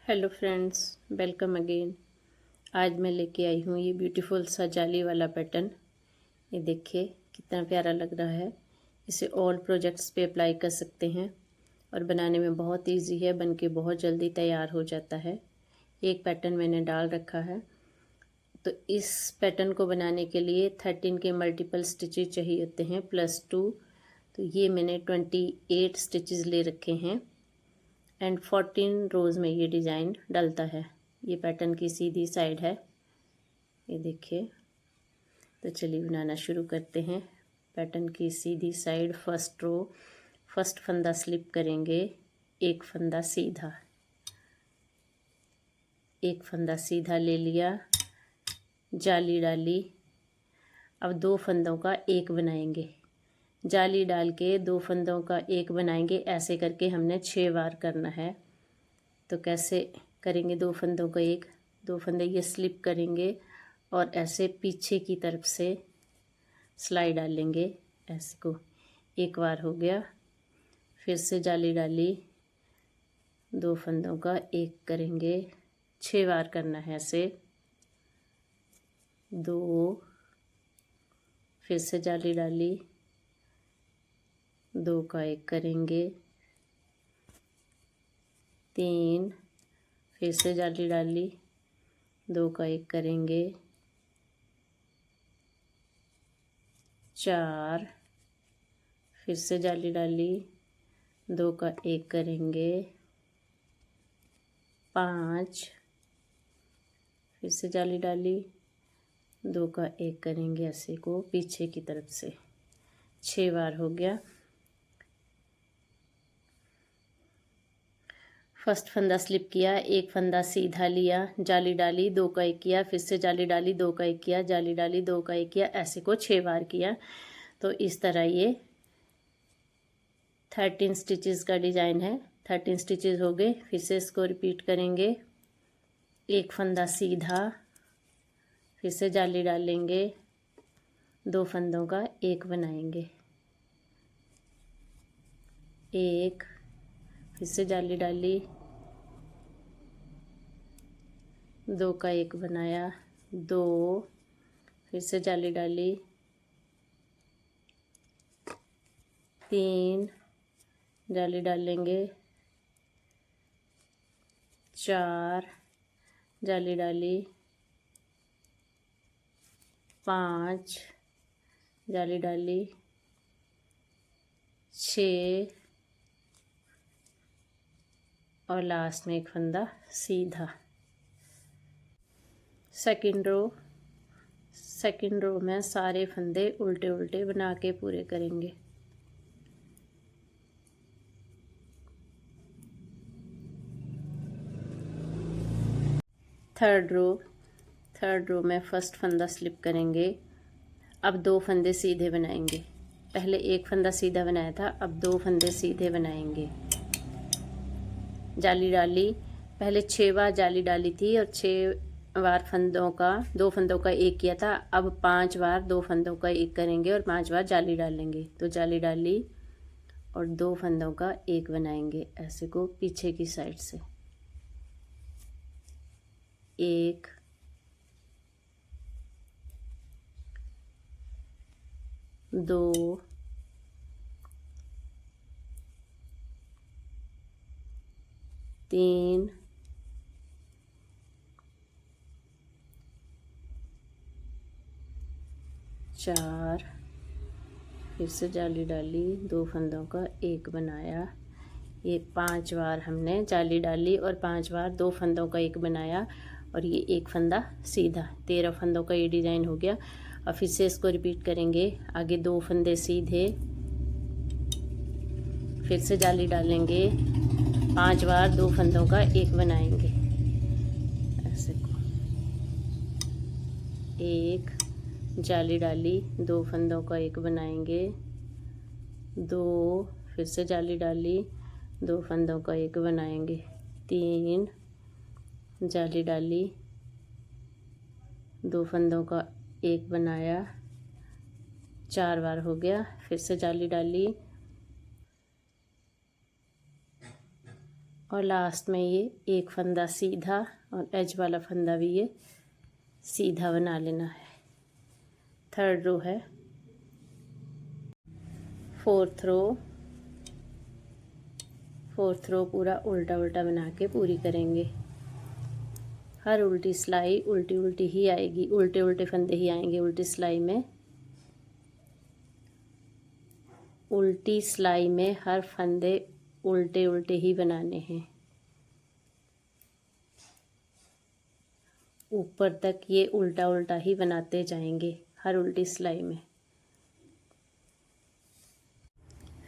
Hello friends, welcome again. आज मैं लेके आई हूँ ये ब्यूटीफुल सा जाली वाला पैटर्न। ये देखिए कितना प्यारा लग रहा है। इसे ऑल प्रोजेक्ट्स पे अप्लाई कर सकते हैं और बनाने में बहुत इजी है, बनके बहुत जल्दी तैयार हो जाता है। एक पैटर्न मैंने डाल रखा है। तो इस पैटर्न को बनाने के लिए 13 के मल्टीपल स्टिचेज चाहिए होते हैं +2। तो ये मैंने 28 स्टिचेस ले रखे हैं एंड 14 रोज़ में ये डिज़ाइन डलता है। ये पैटर्न की सीधी साइड है, ये देखिए। तो चलिए बनाना शुरू करते हैं। पैटर्न की सीधी साइड फर्स्ट रो, फर्स्ट फंदा स्लिप करेंगे, एक फंदा सीधा, एक फंदा सीधा ले लिया, जाली डाली। अब दो फंदों का एक बनाएंगे, जाली डाल के दो फंदों का एक बनाएंगे। ऐसे करके हमने 6 बार करना है। तो कैसे करेंगे? दो फंदों का एक, दो फंदे ये स्लिप करेंगे और ऐसे पीछे की तरफ से सिलाई डालेंगे। ऐसे को एक बार हो गया, फिर से जाली डाली, दो फंदों का एक करेंगे, 6 बार करना है ऐसे। दो, फिर से जाली डाली, दो का एक करेंगे, 3, फिर से जाली डाली, दो का एक करेंगे, 4, फिर से जाली डाली, दो का एक करेंगे, 5, फिर से जाली डाली, दो का एक करेंगे। ऐसे को पीछे की तरफ से 6 बार हो गया। फर्स्ट फंदा स्लिप किया, एक फंदा सीधा लिया, जाली डाली, दो का एक किया, फिर से जाली डाली, दो का एक किया, जाली डाली, दो का एक किया। ऐसे को 6 बार किया। तो इस तरह ये 13 स्टिचेस का डिज़ाइन है। 13 स्टिचेस हो गए। फिर से इसको रिपीट करेंगे। एक फंदा सीधा, फिर से जाली डालेंगे, दो फंदों का एक बनाएंगे, एक, फिर से जाली डाली, दो का एक बनाया, दो, फिर से जाली डाली, 3, जाली डालेंगे, 4, जाली डाली, 5, जाली डाली, 6 और लास्ट में एक फंदा सीधा। सेकंड रो में सारे फंदे उल्टे उल्टे बना के पूरे करेंगे। थर्ड रो में फर्स्ट फंदा स्लिप करेंगे। अब दो फंदे सीधे बनाएंगे। पहले एक फंदा सीधा बनाया था, अब दो फंदे सीधे बनाएंगे। जाली डाली, पहले 6 बार जाली डाली थी और 6 बार दो फंदों का एक किया था। अब 5 बार दो फंदों का एक करेंगे और 5 बार जाली डालेंगे। तो जाली डाली और दो फंदों का एक बनाएंगे। ऐसे को पीछे की साइड से एक, दो, तीन, चार, फिर से जाली डाली, दो फंदों का एक बनाया। ये 5 बार हमने जाली डाली और 5 बार दो फंदों का एक बनाया और ये एक फंदा सीधा। 13 फंदों का ये डिज़ाइन हो गया। और फिर से इसको रिपीट करेंगे। आगे दो फंदे सीधे, फिर से जाली डालेंगे, 5 बार दो फंदों का एक बनाएंगे। ऐसे को एक, जाली डाली, दो फंदों का एक बनाएंगे, दो, फिर से जाली डाली, दो फंदों का एक बनाएंगे, 3, जाली डाली, दो फंदों का एक बनाया, 4 बार हो गया। फिर से जाली डाली, और लास्ट में ये एक फंदा सीधा और एज वाला फंदा भी ये सीधा बना लेना है। थर्ड रो है। फोर्थ रो पूरा उल्टा उल्टा बना के पूरी करेंगे। हर उल्टी सिलाई उल्टी उल्टी ही आएगी, उल्टे उल्टे फंदे ही आएंगे उल्टी सिलाई में। उल्टी सिलाई में हर फंदे उल्टे उल्टे ही बनाने हैं। ऊपर तक ये उल्टा उल्टा ही बनाते जाएंगे हर उल्टी सिलाई में।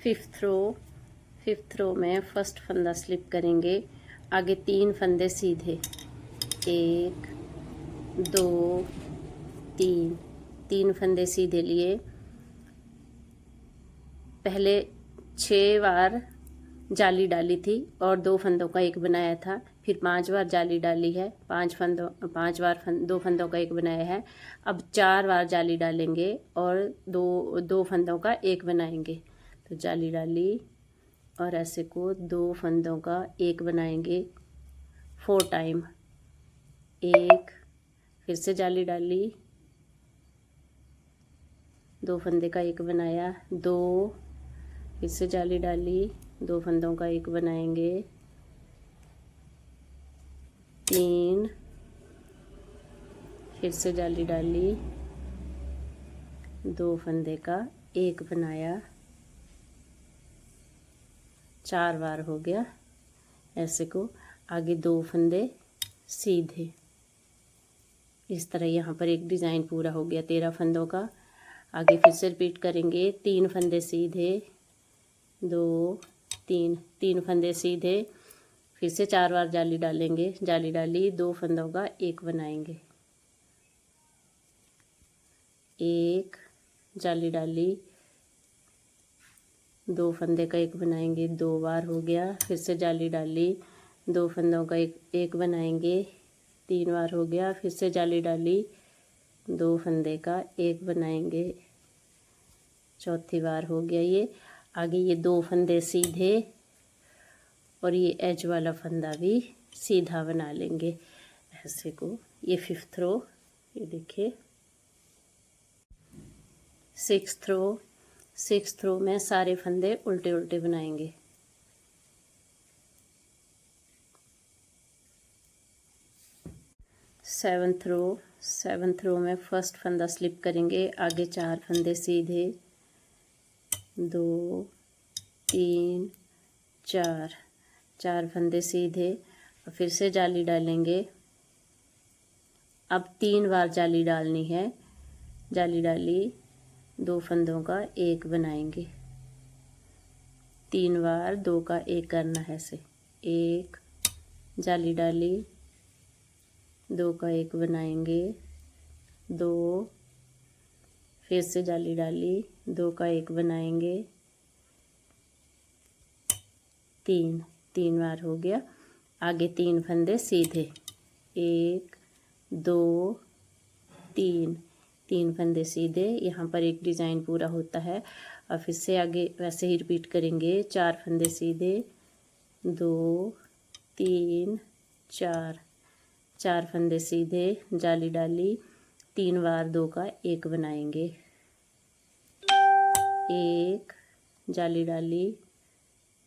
फिफ्थ रो में फर्स्ट फंदा स्लिप करेंगे। आगे 3 फंदे सीधे, 1 2 3 फंदे सीधे लिए। पहले 6 बार जाली डाली थी और 2 फंदों का एक बनाया था, फिर 5 बार जाली डाली है, 5 बार 2 फंदों का एक बनाया है। अब 4 बार जाली डालेंगे और दो फंदों का एक बनाएंगे। तो जाली डाली और ऐसे को 2 फंदों का एक बनाएंगे 4 टाइम। 1, फिर से जाली डाली, 2 फंदे का एक बनाया, 2, फिर से जाली डाली, 2 फंदों का एक बनाएंगे, 3, फिर से जाली डाली, 2 फंदे का एक बनाया, 4 बार हो गया। ऐसे को आगे 2 फंदे सीधे। इस तरह यहाँ पर एक डिज़ाइन पूरा हो गया 13 फंदों का। आगे फिर से रिपीट करेंगे। 3 फंदे सीधे, 2 3 फंदे सीधे, फिर से 4 बार जाली डालेंगे, जाली डाली, 2 फंदों का एक बनाएंगे, 1 जाली डाली, 2 फंदे का एक बनाएंगे, 2 बार हो गया। फिर से जाली डाली, 2 फंदों का एक बनाएंगे, 3 बार हो गया। फिर से जाली डाली, 2 फंदे का एक बनाएंगे, चौथी बार हो गया ये। आगे ये 2 फंदे सीधे और ये एज वाला फंदा भी सीधा बना लेंगे ऐसे को। ये 5th रो, ये देखिए। 6th रो में सारे फंदे उल्टे उल्टे बनाएंगे। सेवन्थ रो में फर्स्ट फंदा स्लिप करेंगे। आगे 4 फंदे सीधे, 2 3 4 फंदे सीधे और फिर से जाली डालेंगे। अब 3 बार जाली डालनी है, जाली डाली, 2 फंदों का एक बनाएंगे, 3 बार 2 का एक करना है ऐसे। 1 जाली डाली, 2 का एक बनाएंगे, 2, फिर से जाली डाली, 2 का एक बनाएंगे, 3 बार हो गया। आगे 3 फंदे सीधे, 1 2 3 फंदे सीधे। यहाँ पर एक डिज़ाइन पूरा होता है। और फिर से आगे वैसे ही रिपीट करेंगे। 4 फंदे सीधे, 2 3 4 फंदे सीधे, जाली डाली, 3 बार 2 का एक बनाएंगे, 1 जाली डाली,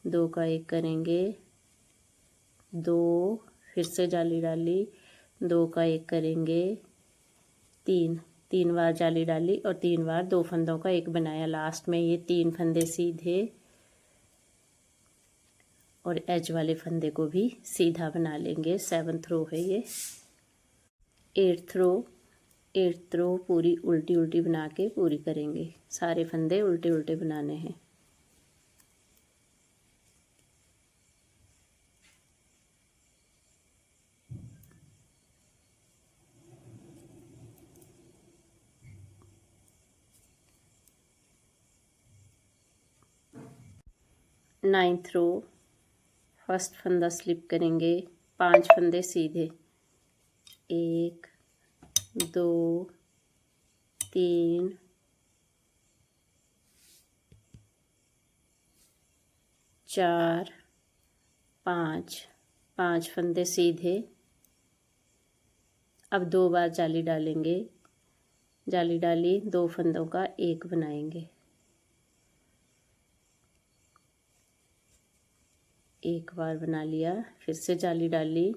2 का एक करेंगे, 2 फिर से जाली डाली, 2 का एक करेंगे, 3 बार जाली डाली और 3 बार 2 फंदों का एक बनाया। लास्ट में ये 3 फंदे सीधे और एज वाले फंदे को भी सीधा बना लेंगे। 7th रो है ये। 8th रो पूरी उल्टी उल्टी बना के पूरी करेंगे। सारे फंदे उल्टे उल्टे बनाने हैं। नाइन्थ रो फर्स्ट फंदा स्लिप करेंगे। 5 फंदे सीधे, 1 2 3 4 5 फंदे सीधे। अब 2 बार जाली डालेंगे, जाली डाली, 2 फंदों का एक बनाएंगे, एक बार बना लिया, फिर से जाली डाली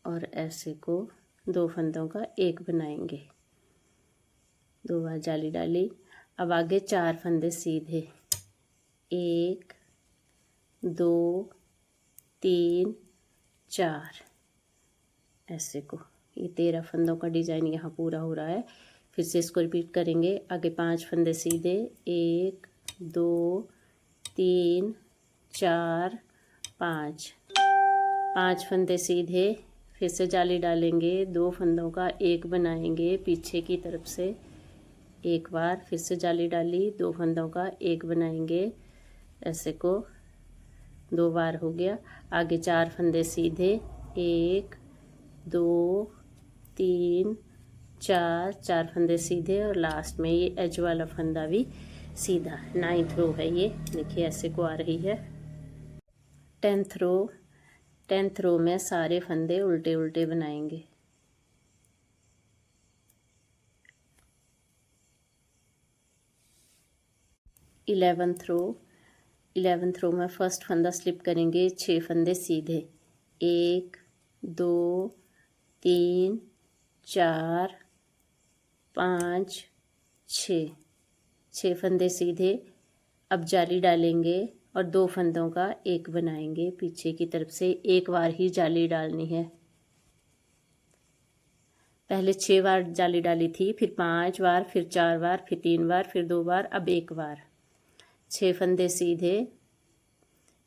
और ऐसे को 2 फंदों का एक बनाएंगे, 2 बार जाली डाली। अब आगे 4 फंदे सीधे, 1 2 3 4, ऐसे को। ये 13 फंदों का डिज़ाइन यहाँ पूरा हो रहा है। फिर से इसको रिपीट करेंगे। आगे 5 फंदे सीधे, 1 2 3 4 5, 5 फंदे सीधे। फिर से जाली डालेंगे, 2 फंदों का एक बनाएंगे पीछे की तरफ से, एक बार, फिर से जाली डाली, 2 फंदों का एक बनाएंगे, ऐसे को 2 बार हो गया। आगे 4 फंदे सीधे, 1 2 3 4, 4 फंदे सीधे और लास्ट में ये एज वाला फंदा भी सीधा। 9th रो है ये, देखिए ऐसे को आ रही है। 10th रो में सारे फंदे उल्टे उल्टे बनाएंगे। इलेवेंथ रो में फर्स्ट फंदा स्लिप करेंगे, 6 फंदे सीधे, 1 2 3 4 5 6 फंदे सीधे। अब जाली डालेंगे और 2 फंदों का एक बनाएंगे पीछे की तरफ से, एक बार ही जाली डालनी है। पहले 6 बार जाली डाली थी, फिर 5 बार, फिर 4 बार, फिर 3 बार, फिर 2 बार, अब एक बार। 6 फंदे सीधे,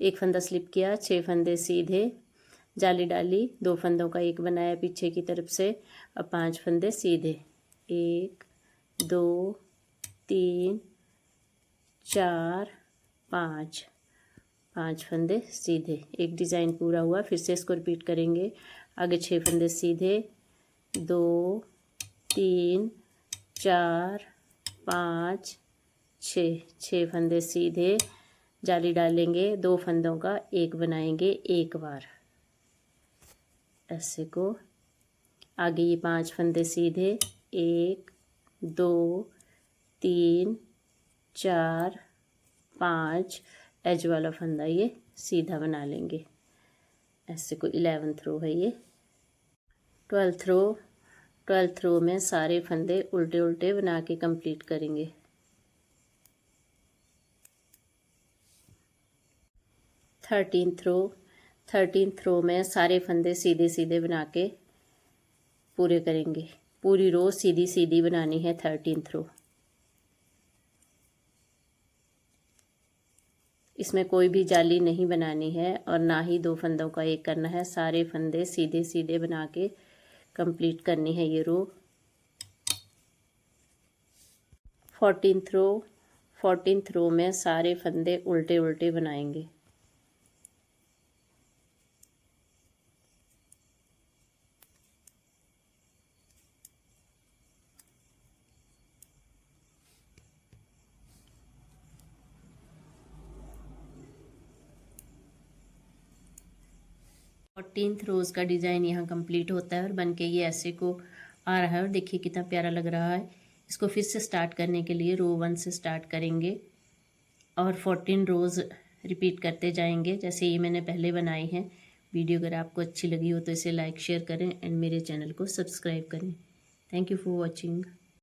एक फंदा स्लिप किया, 6 फंदे सीधे, जाली डाली, 2 फंदों का एक बनाया पीछे की तरफ से। अब 5 फंदे सीधे, 1 2 3 4 5, 5 फंदे सीधे। एक डिज़ाइन पूरा हुआ। फिर से इसको रिपीट करेंगे। आगे 6 फंदे सीधे, 2 3 4 5 6 फंदे सीधे, जाली डालेंगे, 2 फंदों का एक बनाएंगे एक बार, ऐसे को। आगे ये 5 फंदे सीधे, 1 2 3 4 5, एज वाला फंदा ये सीधा बना लेंगे, ऐसे को। 11th रो है ये। 12th रो में सारे फंदे उल्टे उल्टे बना के कंप्लीट करेंगे। 13th रो में सारे फंदे सीधे सीधे बना के पूरे करेंगे। पूरी रो सीधी सीधी बनानी है 13th रो। इसमें कोई भी जाली नहीं बनानी है और ना ही 2 फंदों का एक करना है। सारे फंदे सीधे सीधे बना के कंप्लीट करनी है ये रो। 14th रो में सारे फंदे उल्टे उल्टे बनाएंगे। और 14th रोज़ का डिज़ाइन यहाँ कंप्लीट होता है और बन के ये ऐसे को आ रहा है। और देखिए कितना प्यारा लग रहा है। इसको फिर से स्टार्ट करने के लिए रो 1 से स्टार्ट करेंगे और 14 रोज़ रिपीट करते जाएंगे जैसे ये मैंने पहले बनाई है। वीडियो अगर आपको अच्छी लगी हो तो इसे लाइक शेयर करें एंड मेरे चैनल को सब्सक्राइब करें। Thank you for watching.